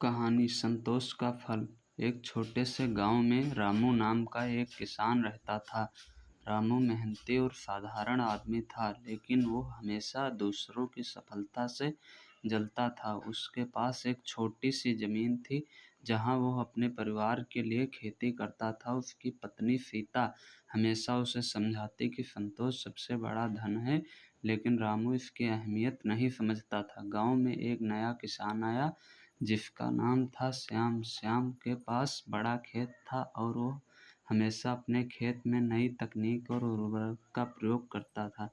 कहानी संतोष का फल। एक छोटे से गांव में रामू नाम का एक किसान रहता था। रामू मेहनती और साधारण आदमी था, लेकिन वो हमेशा दूसरों की सफलता से जलता था। उसके पास एक छोटी सी जमीन थी, जहां वो अपने परिवार के लिए खेती करता था। उसकी पत्नी सीता हमेशा उसे समझाती कि संतोष सबसे बड़ा धन है, लेकिन रामू इसकी अहमियत नहीं समझता था। गांव में एक नया किसान आया, जिसका नाम था श्याम। श्याम के पास बड़ा खेत था और वो हमेशा अपने खेत में नई तकनीक और उर्वरक का प्रयोग करता था।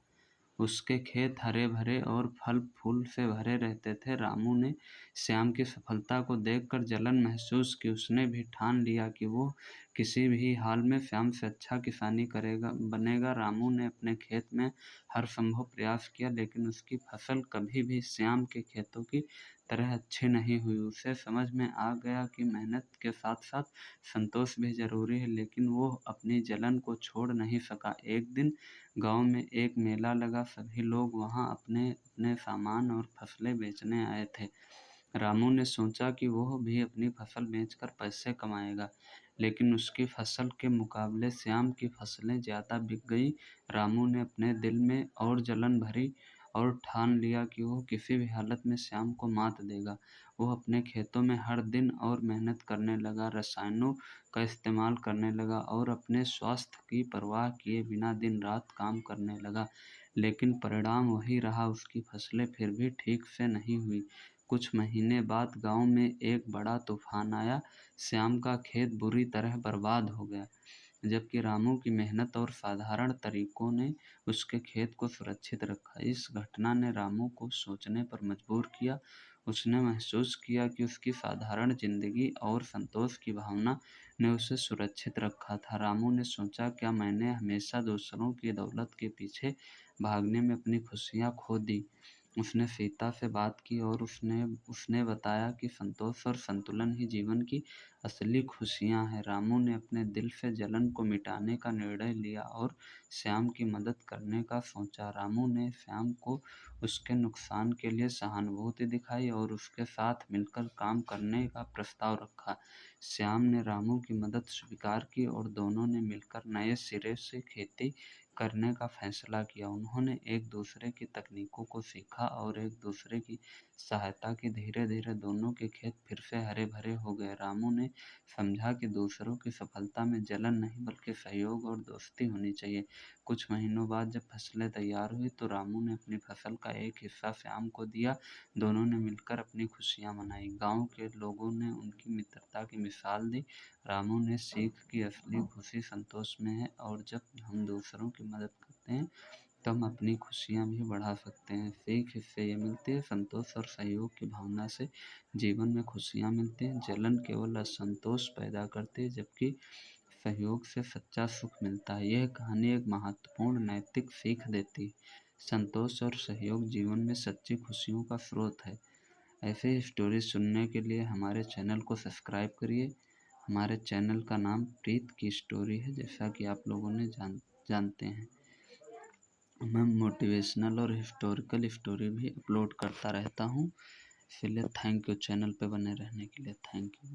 उसके खेत हरे भरे और फल फूल से भरे रहते थे। रामू ने श्याम की सफलता को देखकर जलन महसूस की। उसने भी ठान लिया कि वो किसी भी हाल में श्याम से अच्छा किसानी बनेगा। रामू ने अपने खेत में हर संभव प्रयास किया, लेकिन उसकी फसल कभी भी श्याम के खेतों की तरह अच्छी नहीं हुई। उसे समझ में आ गया कि मेहनत के साथ साथ संतोष भी जरूरी है, लेकिन वो अपनी जलन को छोड़ नहीं सका। एक दिन गांव में एक मेला लगा। सभी लोग वहां अपने अपने सामान और फसलें बेचने आए थे। रामू ने सोचा कि वह भी अपनी फसल बेचकर पैसे कमाएगा, लेकिन उसकी फसल के मुकाबले श्याम की फसलें ज़्यादा बिक गई। रामू ने अपने दिल में और जलन भरी और ठान लिया कि वह किसी भी हालत में श्याम को मात देगा। वह अपने खेतों में हर दिन और मेहनत करने लगा, रसायनों का इस्तेमाल करने लगा और अपने स्वास्थ्य की परवाह किए बिना दिन रात काम करने लगा। लेकिन परिणाम वही रहा, उसकी फसलें फिर भी ठीक से नहीं हुई। कुछ महीने बाद गांव में एक बड़ा तूफान आया। श्याम का खेत बुरी तरह बर्बाद हो गया, जबकि रामू की मेहनत और साधारण तरीकों ने उसके खेत को सुरक्षित रखा। इस घटना ने रामू को सोचने पर मजबूर किया। उसने महसूस किया कि उसकी साधारण जिंदगी और संतोष की भावना ने उसे सुरक्षित रखा था। रामू ने सोचा, क्या मैंने हमेशा दूसरों की दौलत के पीछे भागने में अपनी खुशियाँ खो दी? उसने सीता से बात की और उसने बताया कि संतोष और संतुलन ही जीवन की असली खुशियाँ हैं। रामू ने अपने दिल से जलन को मिटाने का निर्णय लिया और श्याम की मदद करने का सोचा। रामू ने श्याम को उसके नुकसान के लिए सहानुभूति दिखाई और उसके साथ मिलकर काम करने का प्रस्ताव रखा। श्याम ने रामू की मदद स्वीकार की और दोनों ने मिलकर नए सिरे से खेती करने का फैसला किया। उन्होंने एक दूसरे की तकनीकों को सीखा और एक दूसरे की सहायता की। धीरे धीरे दोनों के खेत फिर से हरे भरे हो गए। रामू ने समझा कि दूसरों की सफलता में जलन नहीं, बल्कि सहयोग और दोस्ती होनी चाहिए। कुछ महीनों बाद जब फसलें तैयार हुई, तो रामू ने अपनी फसल का एक हिस्सा श्याम को दिया। दोनों ने मिलकर अपनी खुशियां मनाई। गांव के लोगों ने उनकी मित्रता की मिसाल दी। रामू ने सीख कि असली खुशी संतोष में है, और जब हम दूसरों की मदद करते हैं तो हम अपनी खुशियाँ भी बढ़ा सकते हैं। सीख इससे ये मिलती है, संतोष और सहयोग की भावना से जीवन में खुशियाँ मिलती हैं। जलन केवल असंतोष पैदा करती है, जबकि सहयोग से सच्चा सुख मिलता है। यह कहानी एक महत्वपूर्ण नैतिक सीख देती है। संतोष और सहयोग जीवन में सच्ची खुशियों का स्रोत है। ऐसे ही स्टोरी सुनने के लिए हमारे चैनल को सब्सक्राइब करिए। हमारे चैनल का नाम प्रीत की स्टोरी है, जैसा कि आप लोगों ने जानते हैं। मैं मोटिवेशनल और हिस्टोरिकल स्टोरी भी अपलोड करता रहता हूँ। इसलिए थैंक यू, चैनल पे बने रहने के लिए थैंक यू।